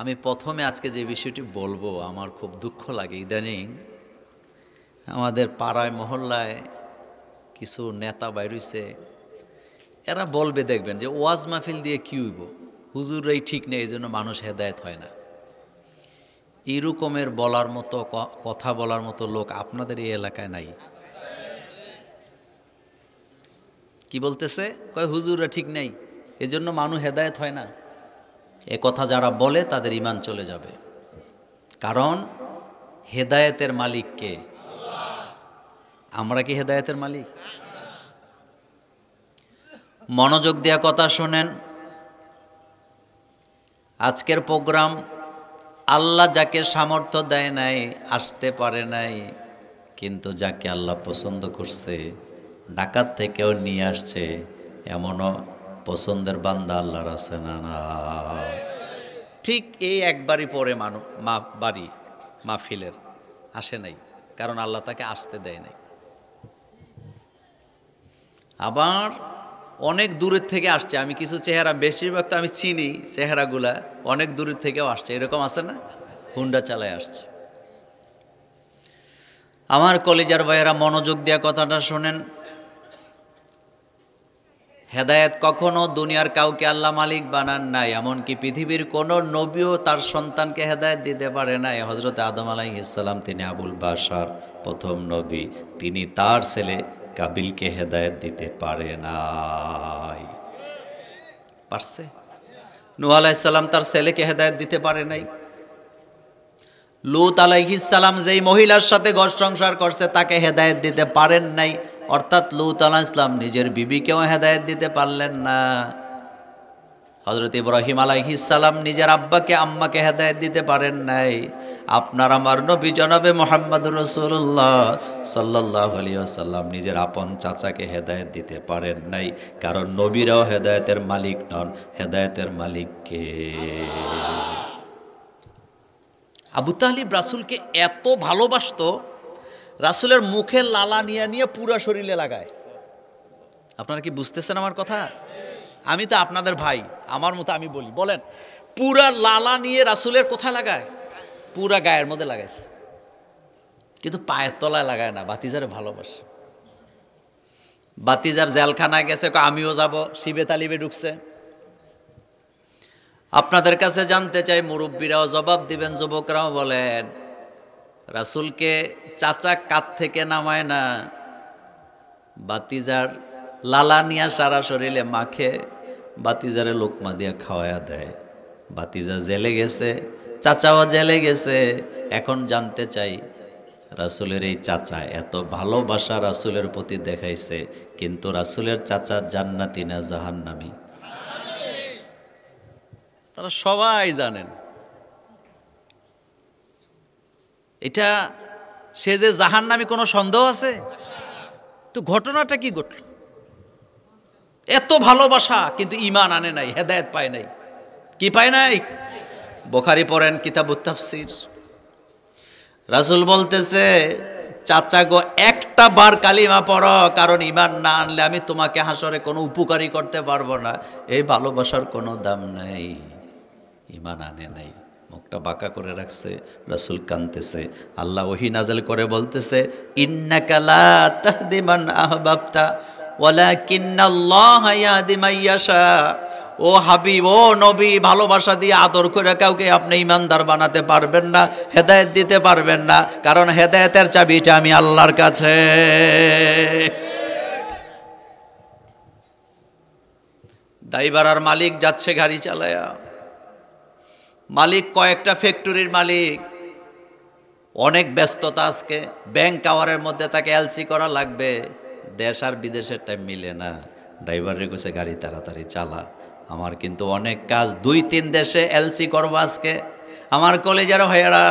আমি প্রথমে আজকে যে বিষয়টি বলবো, আমার খুব দুঃখ লাগে। ইদানিং আমাদের পাড়ায় মহল্লায় কিছু নেতা বাইরইছে, এরা বলবে দেখবেন যে ওয়াজ মাহফিল দিয়ে কি হইব, হুজুররাই ঠিক নেই, এই জন্য মানুষ হেদায়েত হয় না। এরকমের বলার মতো কথা বলার মতো লোক আপনাদের এই এলাকায় নাই। কি বলতেছে? কয় হুজুররা ঠিক নেই, এজন্য মানুষ হেদায়েত হয় না। এ কথা যারা বলে তাদের ঈমান চলে যাবে। কারণ হেদায়েতের মালিক কে? আমরা কি হেদায়েতের মালিক? মনোযোগ দেয়া কথা শোনেন। আজকের প্রোগ্রাম আল্লাহ যাকে সামর্থ্য দেয় নাই, আসতে পারে নাই, কিন্তু যাকে আল্লাহ পছন্দ করছে ঢাকার থেকেও নিয়ে আসছে, এমনও পছন্দের বান্দা আল্লাহর আছে না? না, ঠিক এই একবারই পরে বাড়ি মাহফিলের আসে নাই, কারণ আল্লাহ তাকে আসতে দেয় নাই। আবার অনেক দূরের থেকে আসছে, আমি কিছু চেহারা, বেশিরভাগ তো আমি চিনি চেহারাগুলা, অনেক দূরের থেকেও আসছে, এরকম আছে না? হুন্ডা চালায় আসছে। আমার কলিজার ভাইয়েরা, মনোযোগ দিয়া কথাটা শোনেন। হেদায়েত কখনো দুনিয়ার কাউকে আল্লাহ মালিক বানান নাই, এমনকি পৃথিবীর কোনো নবীও তার সন্তানকে হেদায়েত দিতে পারে নাই। হযরত আদম আলাইহিস সালাম, তিনি আবুল বাশার, প্রথম নবী, তিনি তার ছেলে কাবিলকে হেদায়েত দিতে পারে নাই। পারছে? নূহ আলাইহিস সালাম তার ছেলেকে হেদায়েত দিতে পারে নাই। লূত আলাইহিস সালাম যেই মহিলার সাথে ঘর সংসার করছে তাকে হেদায়েত দিতে পারেন নাই, অর্থাৎ লূত আলাইহিস সালাম নিজের বিবিকেও হেদায়েত দিতে পারলেন না। হযরত ইব্রাহিম আলাইহিস সালাম নিজের আব্বাকে আম্মাকে হেদায়েত দিতে পারেন নাই। আপনার আমার নবী জনাবে মুহাম্মদুর রাসূলুল্লাহ সাল্লাল্লাহু আলাইহি ওয়াসাল্লাম নিজের আপন চাচাকে হেদায়েত দিতে পারেন নাই, কারণ নবীরাও হেদায়েতের মালিক নন। হেদায়েতের মালিক কে? আবু তালিব রাসূলকে এত ভালোবাসতো, রাসূলের মুখে লালা নিয়ে নিয়ে পুরা শরীরে লাগায়। আপনারা কি বুঝতেছেন আমার কথা? আমি তো আপনাদের ভাই, আমার মতো আমি বলি, বলেন, পুরা লালা নিয়ে রাসূলের কোথায় লাগায়? পুরা গায়ের মধ্যে লাগাইছে, কিন্তু পায়ের তলায় লাগায় না। বাতিজারে ভালোবাসে। বাতিজার জেলখানায় গেছে, আমিও যাব, শিবে তালিবে ঢুকছে। আপনাদের কাছে জানতে চাই, মুরব্বীরাও জবাব দিবেন, যুবকরাও বলেন, রাসূলকে চাচা কাঁধ থেকে নামায় না, বাতিজার লালা নিয়া সারা শরীরে মাখে, বাতিজারে লোকমা দিয়া খাওয়ায়া দেয়। বাতিজা জেলে গেছে, চাচাও জেলে গেছে। এখন জানতে চাই, রাসূলের এই চাচা এত ভালোবাসা রাসূলের প্রতি দেখাইছে, কিন্তু রাসূলের চাচা জান্নাতি না জাহান্নামী? তারা সবাই জানেন এটা। সে যে জাহান্নামী, কোনো সন্দেহ আছে? তো ঘটনাটা কি ঘটল? এত ভালোবাসা, কিন্তু ঈমান আনে নাই, হেদায়েত পায় নাই। কি পায় নাই? বুখারী পড়েন, কিতাবুত তাফসীর। রাসূল বলতেছে, চাচা গো, একটা বার কালিমা পড়ো, কারণ ঈমান না আনলে আমি তোমাকে হাসরে কোনো উপকারী করতে পারবো না। এই ভালোবাসার কোনো দাম নাই। ঈমান আনে নাই, মুখটা বাঁকা করে রাখছে। রাসূল কাঁদতেছে। আল্লাহ ওহী নাযিল করে বলতেছে, ইন্নাকা লা তাহদি মান আহবাবতা ওয়ালাকিন্নাল্লাহা ইয়াহদি মান ইয়াশা। ও হাবিব, ও নবী, ভালোবাসা দিয়ে আদর করে কাউকে আপনি ঈমানদার বানাতে পারবেন না, হেদায়েত দিতে পারবেন না, কারণ হেদায়েতের চাবিটা আমি আল্লাহর কাছে। ড্রাইভার আর মালিক যাচ্ছে গাড়ি চালায়া। মালিক কয়েকটা ফ্যাক্টরির মালিক, অনেক ব্যস্ততা আজকে, ব্যাংক আওয়ারের মধ্যে তাকে এলসি করা লাগবে, দেশ আর বিদেশের টাইম মিলে না। ড্রাইভারে কইছে, গাড়ি তাড়াতাড়ি চালা, আমার কিন্তু অনেক কাজ, 2-3 দেশে এলসি করবো আজকে। আমার কলেজের ভাইয়েরা,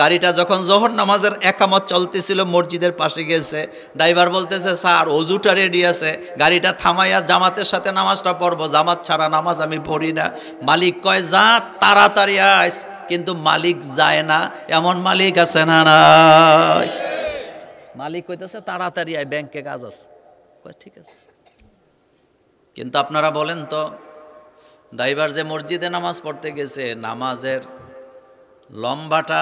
গাড়িটা যখন জোহর নামাজের একামত চলতেছিল, মসজিদের পাশে গেছে, ড্রাইভার বলতেছে, স্যার ওযুটা রেডি আছে, গাড়িটা থামাইয়া জামাতের সাথে নামাজটা পড়বো, জামাত ছাড়া নামাজ আমি পড়ি না। মালিক কয়, যা তাড়াতাড়ি আইস, কিন্তু মালিক যায় না। এমন মালিক আছে না? নাই। মালিক কইতেছে, তাড়াতাড়ি আয়, ব্যাংকে কাজ আছে। কয় ঠিক আছে। কিন্তু আপনারা বলেন তো, ড্রাইভার যে মসজিদে নামাজ পড়তে গেছে, নামাজের লম্বাটা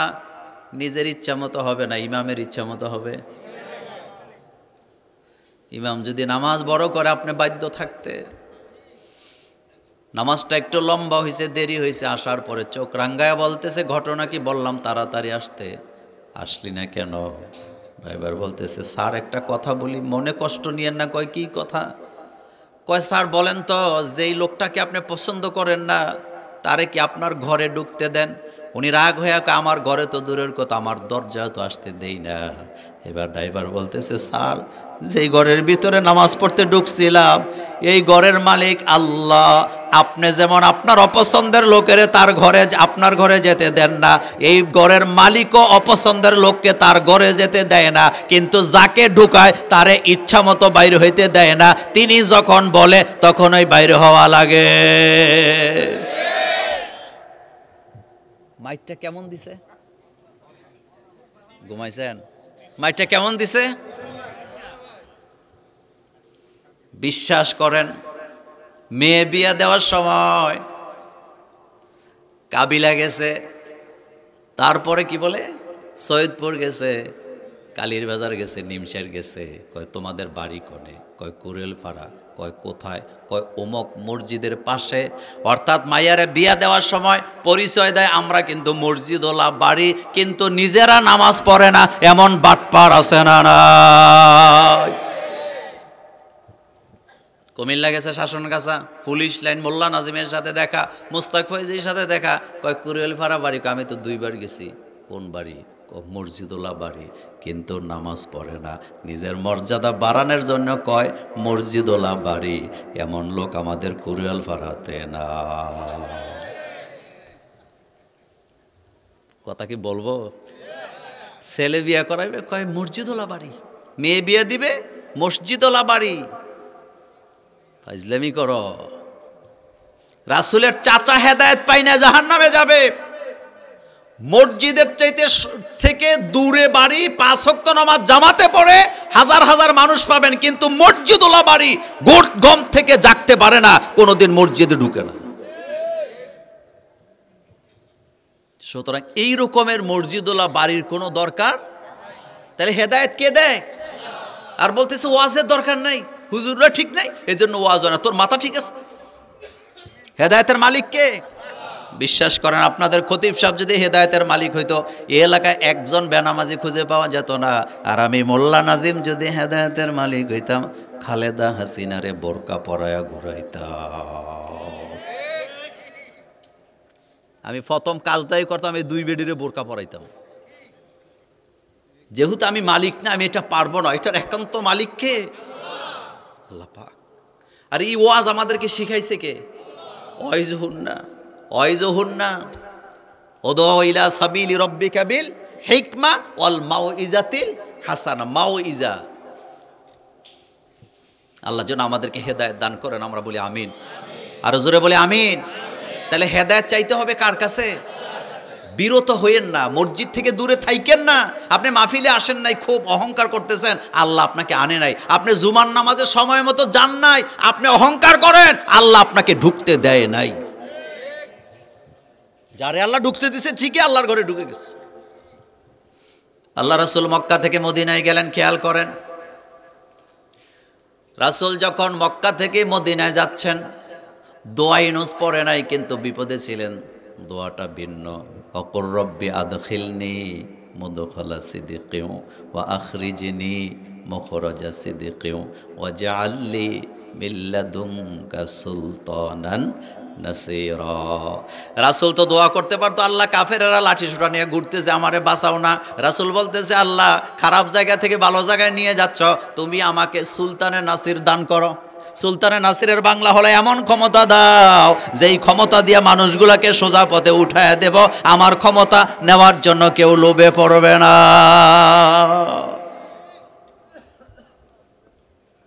নিজের ইচ্ছা মতো হবে না, ইমামের ইচ্ছা মতো হবে। ইমাম যদি নামাজ বড় করে আপনি বাধ্য থাকতে। নামাজটা একটু লম্বা হয়েছে, দেরি হয়েছে, আসার পরে চোখ রাঙ্গায়া বলতেছে, ঘটনা কি? বললাম তাড়াতাড়ি আসতে, আসলি না কেন? ড্রাইভার বলতেছে, স্যার একটা কথা বলি, মনে কষ্ট নিয়েন না। কয় কি কথা? কয় স্যার বলেন তো, যেই লোকটাকে আপনি পছন্দ করেন না তারে কি আপনার ঘরে ঢুকতে দেন? উনি রাগ হয়ে আমার ঘরে তো দূরের কথা, আমার দরজায় তো আসতে দেই না। এবার ড্রাইভার বলতেছে, স্যার যেই ঘরের ভিতরে নামাজ পড়তে ঢুকছিলাম এই ঘরের মালিক আল্লাহ। আপনি যেমন আপনার অপছন্দের লোকের তার ঘরে, আপনার ঘরে যেতে দেন না, এই ঘরের মালিকও অপছন্দের লোককে তার ঘরে যেতে দেয় না, কিন্তু যাকে ঢুকায় তারে ইচ্ছা মতো বাইরে হইতে দেয় না। তিনি যখন বলে তখন ওই বাইরে হওয়া লাগে। মাইকটা কেমন দিছে? ঘুমাইছেন? মাইকটা কেমন দিছে? বিশ্বাস করেন, মেয়ে বিয়া দেওয়ার সময় কাবিলা গেছে, তারপরে কি বলে সৈয়দপুর গেছে, কালীর বাজার গেছে, নিমশের গেছে। কয় তোমাদের বাড়ি কোনে? কয় কুরেলপাড়া। কয় কোথায়? কয় অমুক মসজিদের পাশে। অর্থাৎ মাইয়ারে বিয়া দেওয়ার সময় পরিচয় দেয় আমরা কিন্তু মসজিদওয়ালা বাড়ি, কিন্তু নিজেরা নামাজ পড়ে না, এমন বাটপার আছে না? না, কুমিল্লা গেছে শাসনগাছা, পুলিশ লাইন, মোল্লা নাজিমের সাথে দেখা, মুস্তাক ফৈজির সাথে দেখা। কয় কুরেলপাড়া বাড়ি। আমি তো 2 বার গেছি। কোন বাড়ি? মসজিদওয়ালা বাড়ি, কিন্তু নামাজ পড়ে না। নিজের মর্যাদা বাড়ানোর জন্য কয় মসজিদওয়ালা বাড়ি। এমন লোক আমাদের কুরেলপাড়াতে না। কথা কি বলবো? ছেলে বিয়ে করাইবে, কয় মসজিদওয়ালা বাড়ি। মেয়ে বিয়ে দিবে, মসজিদওয়ালা বাড়ি। ফাজলামি করো। রাসূলের চাচা হেদায়েত পাই না, জাহান্নামে যাবে। মসজিদের চাইতে থেকে দূরে বাড়ি, 5 ওয়াক্ত নামাজ জামাতে পড়ে হাজার হাজার মানুষ পাবেন, কিন্তু মসজিদওয়ালা বাড়ি গম থেকে জাগতে পারে না, কোনোদিন মসজিদে ঢুকে না। সুতরাং এই রকমের মসজিদওয়ালা বাড়ির কোনো দরকার। তাহলে হেদায়েত কে দেয়? আর বলতেছে ওয়াজের দরকার নাই, হুজুররা ঠিক নাই, এজন্য ওয়াজ হয় না। তোর মাথা ঠিক আছে? হেদায়েতের মালিক কে? বিশ্বাস করেন, আপনাদের খতিব সাহেব যদি হেদায়েতের মালিক হইতো, এই এলাকায় একজন বেনামাজি খুঁজে পাওয়া যেত না। আর আমি মোল্লা নাজিম যদি হেদায়েতের মালিক হইতাম, খালেদা হাসিনারে বোরকা পরায়া ঘুরাইতাম। আমি প্রথম কাজটাই করতাম, এই 2 বেডিরে বোরকা পরাইতাম। যেহেতু আমি মালিক না, আমি এটা পারবো না, এটার একান্ত মালিক কে? আল্লাহ পাক। আর এই ওয়াজ আমাদেরকে শিখাইছে কে? ওয়াইজহুন্না উদউ ইলা সাবিলি রাব্বিকা বিল হিকমা ওয়াল মাউইজাতিল হাসানা। মাউইজা। আল্লাহ যেন আমাদেরকে হেদায়েত দান করেন, আমরা বলি আমিন। আর জোরে বলি আমিন। তাহলে হেদায়েত চাইতে হবে কার কাছে? বিরত হইয়েন না, মসজিদ থেকে দূরে থাইকেন না। আপনি মাহফিলে আসেন নাই, খুব অহংকার করতেছেন, আল্লাহ আপনাকে আনে নাই। আপনি জুমার নামাজের সময় মতো যান নাই, আপনি অহংকার করেন, আল্লাহ আপনাকে ঢুকতে দেয় নাই। যারে আল্লাহ ঢুকতে দিছে ঠিকই আল্লাহর ঘরে ঢুকে গেছে। আল্লাহ রাসূল মক্কা থেকে মদিনায় গেলেন, খেয়াল করেন। রাসূল যখন মক্কা থেকে মদিনায় যাচ্ছেন, দোয়া ইউনুস পড়ে নাই, কিন্তু বিপদে ছিলেন। দোয়াটা ভিন্ন। অকুর রব্বি আদখিলনি মুদখালা সিদকিন ওয়া আখরিজনি মুখরাজা সিদকিন ওয়া জাআললি মিন লাদুনকা সুলতানান নাসিরা। রাসূল তো দোয়া করতে পারতো, আল্লাহ কাফেরেরা লাঠি সোটা নিয়ে ঘুরতেছে, আমারে বাঁচাও না। রাসূল বলতেছে, আল্লাহ খারাপ জায়গা থেকে ভালো জায়গায় নিয়ে যাচ্ছ, তুমি আমাকে সুলতানে নাসির দান করো। সুলতানে নাসিরের বাংলা হলো এমন ক্ষমতা দাও, যেই ক্ষমতা দিয়ে মানুষগুলাকে সোজা পথে উঠায় দেব। আমার ক্ষমতা নেওয়ার জন্য কেউ লোভে পড়বে না।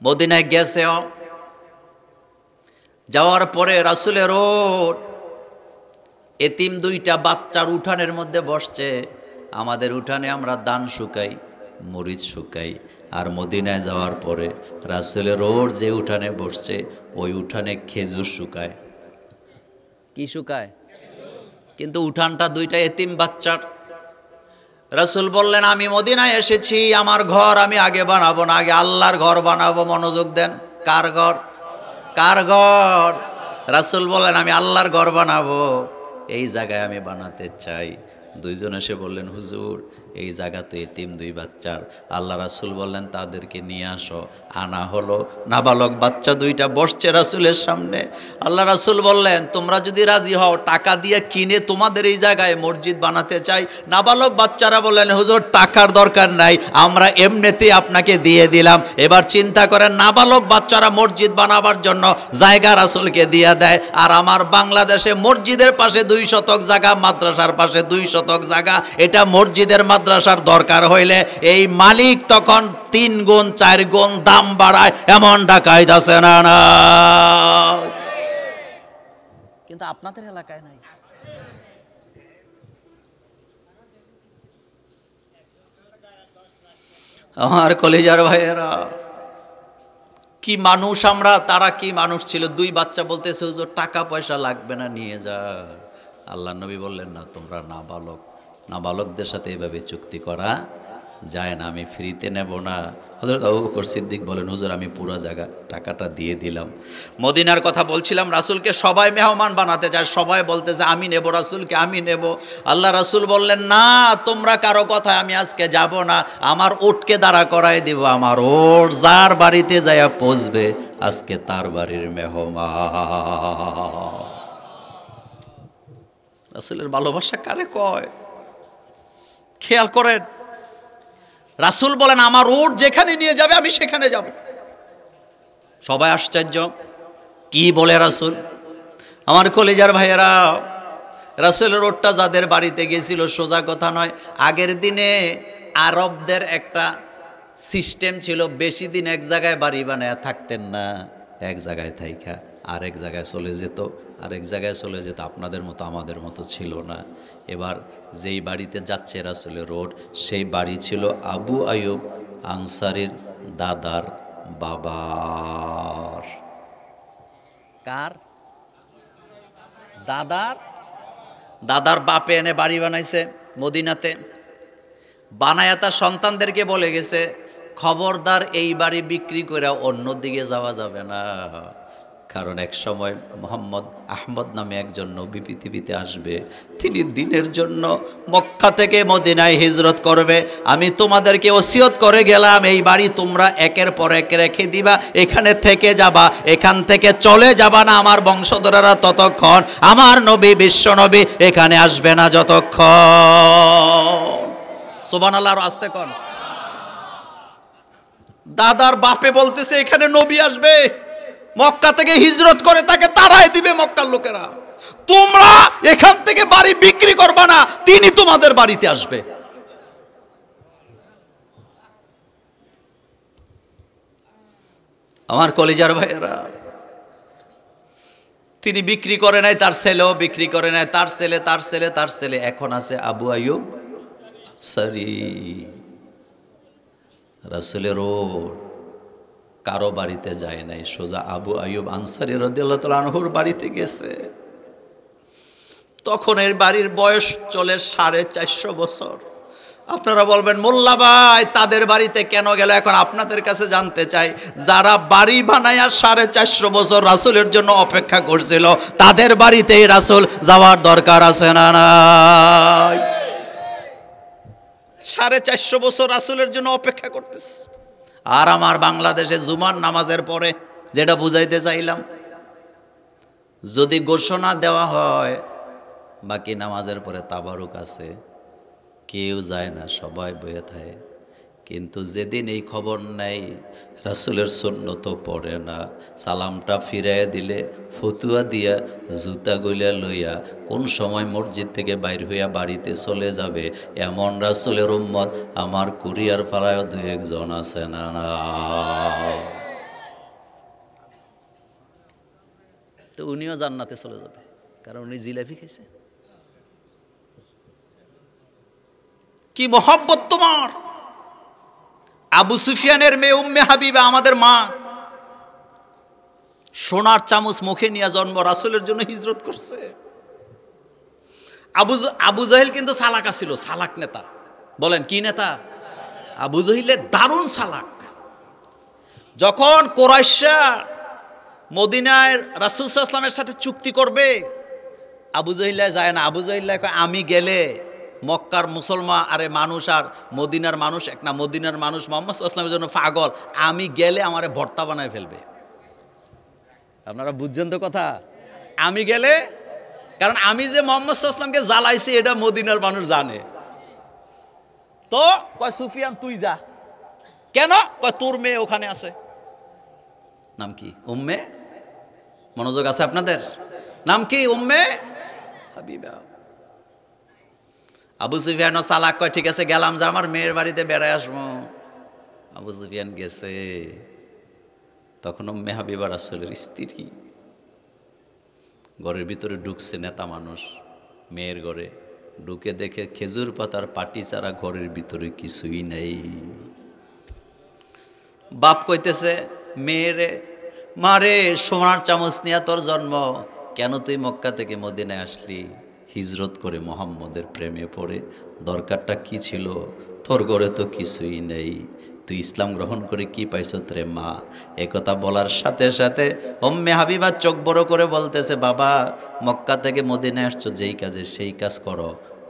মদিনায় গেছে, যাওয়ার পরে রাসূলের ওট এতিম 2টা বাচ্চার উঠানের মধ্যে বসছে। আমাদের উঠানে আমরা ধান শুকাই, মরিচ শুকাই, আর মদিনায় যাওয়ার পরে রাসূলের ওট যে উঠানে বসছে, ওই উঠানে খেজুর শুকায়। কি শুকায়? কিন্তু উঠানটা দুইটা এতিম বাচ্চার। রাসূল বললেন, আমি মদিনায় এসেছি, আমার ঘর আমি আগে বানাবো না, আগে আল্লাহর ঘর বানাবো। মনোযোগ দেন, কার ঘর? কার ঘর? রাসূল বললেন, আমি আল্লাহর ঘর বানাবো, এই জায়গায় আমি বানাতে চাই। দুইজন এসে বললেন, হুজুর এই জায়গা তো এতিম দুই বাচ্চার। আল্লাহ রাসূল বললেন, তাদেরকে নিয়ে আসো। আনা হলো, নাবালক বাচ্চা দুইটা বসছে রাসূলের সামনে। আল্লাহ রাসূল বললেন, তোমরা যদি রাজি হও টাকা দিয়ে কিনে তোমাদের এই জায়গায় মসজিদ বানাতে চাই। নাবালক বাচ্চারা বললেন, হুজুর টাকার দরকার নাই, আমরা এমনিতেই আপনাকে দিয়ে দিলাম। এবার চিন্তা করেন, নাবালক বাচ্চারা মসজিদ বানাবার জন্য জায়গা রাসূলকে দিয়ে দেয়, আর আমার বাংলাদেশে মসজিদের পাশে 2 শতক জায়গা, মাদ্রাসার পাশে 2 শতক জায়গা। এটা মসজিদের মাদ্রাসার দরকার হইলে এই মালিক তখন 3 গুণ 4 গুণ দাম বাড়ায়, এমন ডাকাইত আছে না? না, কিন্তু আপনাদের এলাকায় নাই। আমার কলিজার ভাইয়েরা, কি মানুষ আমরা, তারা কি মানুষ ছিল। 2 বাচ্চা বলতেছে, হুজুর টাকা পয়সা লাগবে না, নিয়ে যা। আল্লাহ নবী বললেন, না, তোমরা নাবালক, নাবালকদের সাথে এভাবে চুক্তি করা যায় না, আমি ফ্রিতে নেব না। হযরত আবু বকর সিদ্দিক বলেন, হুজুর আমি পুরো জায়গা টাকাটা দিয়ে দিলাম। মদিনার কথা বলছিলাম, রাসূলকে সবাই মেহমান বানাতে চায়, সবাই বলতেছে আমি নেব রাসূলকে, আমি নেব। আল্লাহ রাসূল বললেন, না, তোমরা কারো কথায় আমি আজকে যাব না, আমার উটকে দাঁড়া করাই দিব। আমার ওট যার বাড়িতে যাইয়া পৌঁছবে আজকে তার বাড়ির মেহমান। রাসূলের ভালোবাসা কারে কয় খেয়াল করেন। রাসূল বলেন, আমার উট যেখানে নিয়ে যাবে আমি সেখানে যাব। সবাই আশ্চর্য, কি বলে রাসূল? আমার কলিজার ভাইয়েরা, রাসূলের উটটা যাদের বাড়িতে গেছিল, সোজা কথা নয়, আগের দিনে আরবদের একটা সিস্টেম ছিল, বেশি দিন এক জায়গায় বাড়ি বানায় থাকতেন না, এক জায়গায় থাইকা আরেক জায়গায় চলে যেত, আরেক জায়গায় চলে যেত। আপনাদের মতো আমাদের মতো ছিল না। এবার যেই বাড়িতে যাচ্ছে রাসূলের রোড, সেই বাড়ি ছিল আবু আইয়ুব আনসারীর দাদার বাবার। কার? দাদার বাপে এনে বাড়ি বানাইছে মদিনাতে। বানায়া তার সন্তানদেরকে বলে গেছে, খবরদার এই বাড়ি বিক্রি করে অন্যদিকে যাওয়া যাবে না, কারণ এক সময় মোহাম্মদ আহমদ নামে একজন নবী পৃথিবীতে আসবে, তিনি দিনের জন্য মক্কা থেকে মদিনায় হিজরত করবে। আমি তোমাদেরকে ওসিয়ত করে গেলাম, এই বাড়ি তোমরা একের পর এক রেখে দিবা, এখানে থেকে যাবা, এখান থেকে চলে যাবা না আমার বংশধরেরা ততক্ষণ, আমার নবী বিশ্ব নবী এখানে আসবে না যতক্ষণ। সুবহানাল্লাহ, আর আস্তে কোন। দাদার বাপে বলতেছে এখানে নবী আসবে, মক্কা থেকে হিজরত করে তাকে তাড়ায় দিবে মক্কার লোকেরা, তোমরা এখান থেকে বাড়ি বিক্রি করবা না, তিনি তোমাদের বাড়িতে আসবে। আমার কলিজার ভাইয়েরা, তিনি বিক্রি করে নাই, তার ছেলেও বিক্রি করে নাই, তার ছেলে তার ছেলে তার ছেলে, এখন আছে আবু আইয়ুব আনসারী। রাসূলের কারো বাড়িতে যায় নাই, সোজা আবু আইয়ুব আনসারী রাদিয়াল্লাহু তাআলা আনহুর বাড়িতে গেছে। তখন এর বাড়ির বয়স চলে 450 বছর। আপনারা বলবেন, মোল্লা ভাই তাদের বাড়িতে কেন গেল? এখন আপনাদের কাছে জানতে চাই, যারা বাড়ি বানায়া 450 বছর রাসূলের জন্য অপেক্ষা করছিল, তাদের বাড়িতেই রাসূল যাওয়ার দরকার আছে না নাই? 450 বছর রাসূলের জন্য অপেক্ষা করতেছে। আর আমার বাংলাদেশে জুমার নামাজের পরে যেটা বুঝাইতে চাইলাম, যদি ঘোষণা দেওয়া হয় বাকি নামাজের পরে তাবারুক আছে, কেউ যায় না, সবাই বয়ে থাকে। কিন্তু যেদিন এই খবর নেই রাসূলের সুন্নত পড়ে না, সালামটা ফিরাইয়া দিলে ফতুয়া দিয়া জুতা গইলা লইয়া কোন সময় মসজিদ থেকে বাইর হইয়া বাড়িতে চলে যাবে, এমন রাসূলের উম্মত আমার কুরিয়ার পাড়ায় 2-1 জন আছে না? না, তো উনিও জান্নাতে চলে যাবে, কারণ উনি জিলাপি খাইছে। কি মহব্বত তোমার! আবু সুফিয়ানের মেয়ে উম্মে হাবিবা, আমাদের মা, সোনার চামচ মুখে নিয়ে জন্ম, রাসূলের জন্য হিজরত করছে। আবু জাহেল কিন্তু চালাক ছিল, চালাক নেতা। বলেন কি নেতা? আবু জাহেলের দারুণ চালাক। যখন কুরাইশরা মদিনায় রাসূল সাল্লাল্লাহু আলাইহি ওয়াসাল্লামের সাথে চুক্তি করবে, আবু জাহেল যায় না। আবু জাহেল কয় আমি গেলে মক্কার মুসলমান আরে মানুষ আর মদিনার মানুষ এক না, মদিনার মানুষ মুহাম্মদ সাল্লাল্লাহু আলাইহি ওয়াসাল্লামের জন্য পাগল, আমি গেলে আমারে ভর্তা বানায় ফেলবে। আপনারা বুঝছেন তো কথা? আমি গেলে, কারণ আমি যে মুহাম্মদ সাল্লাল্লাহু আলাইহি ওয়াসাল্লামকে জ্বালাইছি এটা মদিনার মানুষ জানে। তো কয় সুফিয়ান তুই যা। কেন? কয় তোর মেয়ে ওখানে আছে। নাম কি? উম্মে। মনোযোগ আছে আপনাদের? নাম কি? উম্মে হাবিবা। আবু সুফিয়ান চালাক, কয় ঠিক আছে গেলাম, যে আমার মেয়ের বাড়িতে বেড়ায় আসবো। আবু সুফিয়ান গেছে, তখন উম্মে হাবিবা রাসূলের স্ত্রী ঘরের ভিতরে ঢুকছে। নেতা মানুষ মেয়ের ঘরে ঢুকে দেখে খেজুর পাতার পাটি ছাড়া ঘরের ভিতরে কিছুই নেই। বাপ কইতেছে মেয়েরে, মারে সোনার চামচ নিয়ে তোর জন্ম, কেন তুই মক্কা থেকে মদিনায় আসলি? হিজরত করে মুহাম্মদের প্রেমে পড়ে। দরকারটা কি ছিল? তোর ঘরে তো কিছুই নেই, তুই ইসলাম গ্রহণ করে কি পাইছ রে মা? একথা বলার সাথে সাথে উম্মে হাবিবা চোখ বড় করে বলতেছে, বাবা মক্কা থেকে মদিনায় আসছো যেই কাজে সেই কাজ করো,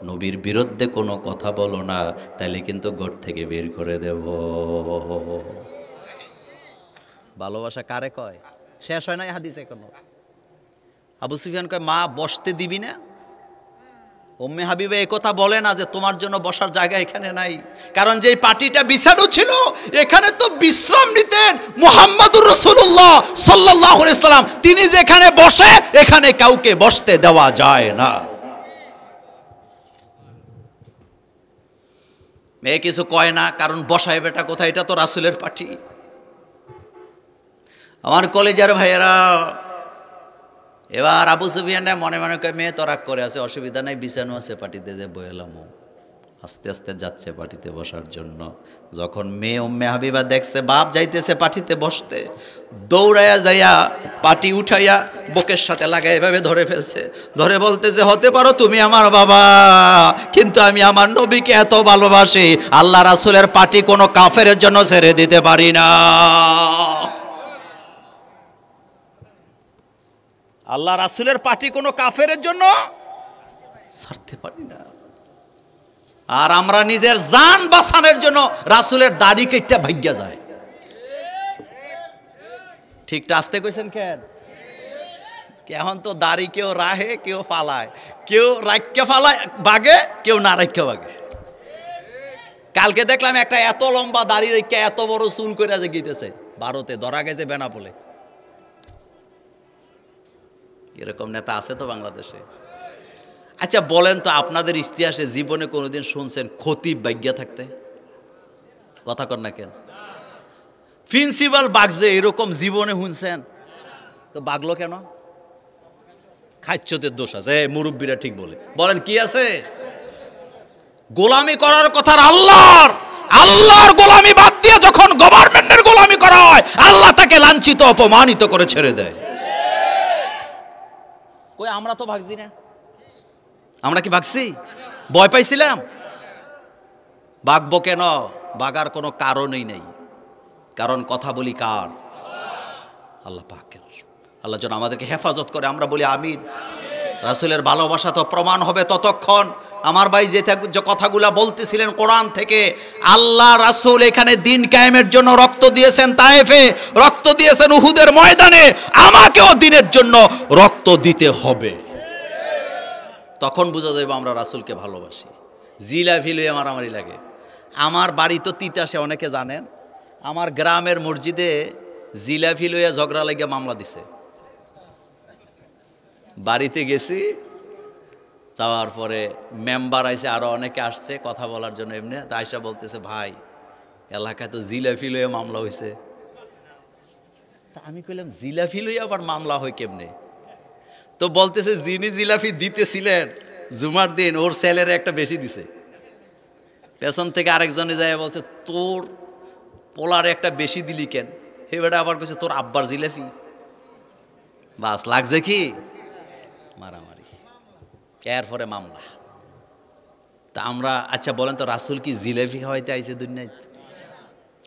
নবীর বিরুদ্ধে কোনো কথা বলো না, তাইলে কিন্তু ঘর থেকে বের করে দেব। ভালোবাসা কারে কয়? শেষ হয় না হাদিসে কোনো। আবু সুফিয়ান কয় মা বসতে দিবি না? উম্মে হাবিবা এই কথা বলে না যে তোমার জন্য বসার জায়গা এখানে নাই, কারণ যে পার্টিটা বিছানো ছিল এখানে তো বিশ্রাম নিতেন মুহাম্মদুর রাসূলুল্লাহ সাল্লাল্লাহু আলাইহি ওয়াসাল্লাম। তিনি যেখানে বসে এখানে কাউকে বসতে দেওয়া যায় না। মেয়ে কিছু কয় না, কারণ বসায় বেটা কোথায়, এটা তো রাসূলের পার্টি। আমার কলেজের ভাইয়েরা, এবার আবু সুফিয়ান মনে মনে কয় মেয়ে তো রাগ করে আছে, অসুবিধা নাই, বিছানো আছে পার্টিতে যে বইলাম। আস্তে আস্তে যাচ্ছে পার্টিতে বসার জন্য। যখন মেয়ে উম্মে হাবিবা দেখছে বাপ যাইতেছে পার্টিতে বসতে, দৌড়াইয়া যাইয়া পার্টি উঠাইয়া বুকের সাথে লাগাই এভাবে ধরে ফেলছে। ধরে বলতেছে হতে পারো তুমি আমার বাবা, কিন্তু আমি আমার নবীকে এত ভালোবাসি, আল্লাহ রাসূলের পার্টি কোনো কাফেরের জন্য ছেড়ে দিতে পারি না। আল্লাহ রাসূলের পার্টি কোনো কাফেরের জন্য ছাড়তে পারি না। আর আমরা নিজের জান বাঁচানোর জন্য রাসূলের দাড়ি কেটে ভাগ্যা যায়। ঠিকটা আসতে কইছেন কেন? এখন তো দাড়ি কেউ রাহে, কেউ ফালায়, কেউ রাখকে ফালায় বাগে, কেউ না রাখকে বাগে। কালকে দেখলাম একটা এত লম্বা দাড়ি রেখে এত বড় চুল করে যে গিতেছে, ভারতে ধরা গেছে বেনাপোলে। এরকম নেতা আছে তো বাংলাদেশে? আচ্ছা বলেন তো, আপনাদের ইতিহাসে জীবনে কোনোদিন শুনছেন খতিব বাগ্যা থাকতে? কথা কর না কেন? প্রিন্সিপাল বাগজে এরকম জীবনে শুনছেন? তো বাগলো কেন? খাচ্যতের দোষ আছে। মুরব্বীরা ঠিক বলে। বলেন কি আছে? গোলামি করার কথা আল্লাহর গোলামি বাদ দিয়ে যখন গভর্নমেন্টের গোলামি করা হয়, আল্লাহ তাকে লাঞ্ছিত অপমানিত করে ছেড়ে দেয়। কই আমরা তো ভাগছি না। আমরা কি ভাগছি? ভয় পাইছিলাম? ভাগবো কেন? ভাগার কোনো কারণই নেই। কারণ কথা বলি কার? আল্লাহ পাকের। আল্লাহ যেন আমাদেরকে হেফাজত করে, আমরা বলি আমিন। রাসূলের ভালোবাসা তো প্রমাণ হবে ততক্ষণ। আমার ভাই যে কথাগুলা বলতেছিলেন কোরআন থেকে, আল্লাহ রাসূল এখানে দিন কায়েমের জন্য রক্ত দিয়েছেন তায়েফে, রক্ত দিয়েছেন উহুদের ময়দানে, আমাকেও দিনের জন্য রক্ত দিতে হবে। তখন বোঝা যাবে আমরা রাসূলকে ভালোবাসি। জিলাফি লইয়া মারামারি লাগে। আমার বাড়ি তো তিতাসে, অনেকে জানেন। আমার গ্রামের মসজিদে জিলাফি লইয়া ঝগড়া লাগিয়া মামলা দিছে। বাড়িতে গেছি, যাওয়ার পরে মেম্বার আইসে, আরো অনেকে আসছে কথা বলার জন্য এমনি। তা আয়সা বলতেছে ভাই এলাকায় তো জিলাফি লইয়া মামলা হয়েছে। তা আমি কইলাম জিলাফি লইয়া আবার মামলা হয় কেমনে? তো বলতেছে যিনি জিলাফি দিতেছিলেন জুমার দিন ওর ছেলের একটা বেশি দিছে। পেছন থেকে আরেকজনে যায় বলছে তোর পোলার একটা বেশি দিলি কেন? এবারে আবার কইছে তোর আব্বার জিলাফি। বাস লাগছে কি মারামারি, এরপরে মামলা। আমরা আচ্ছা বলেন তো রাসূল কি জিলাপি খাওয়াইতে আইছে দুনিয়ায়?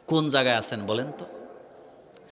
কোন জায়গায় আছেন বলেন তো?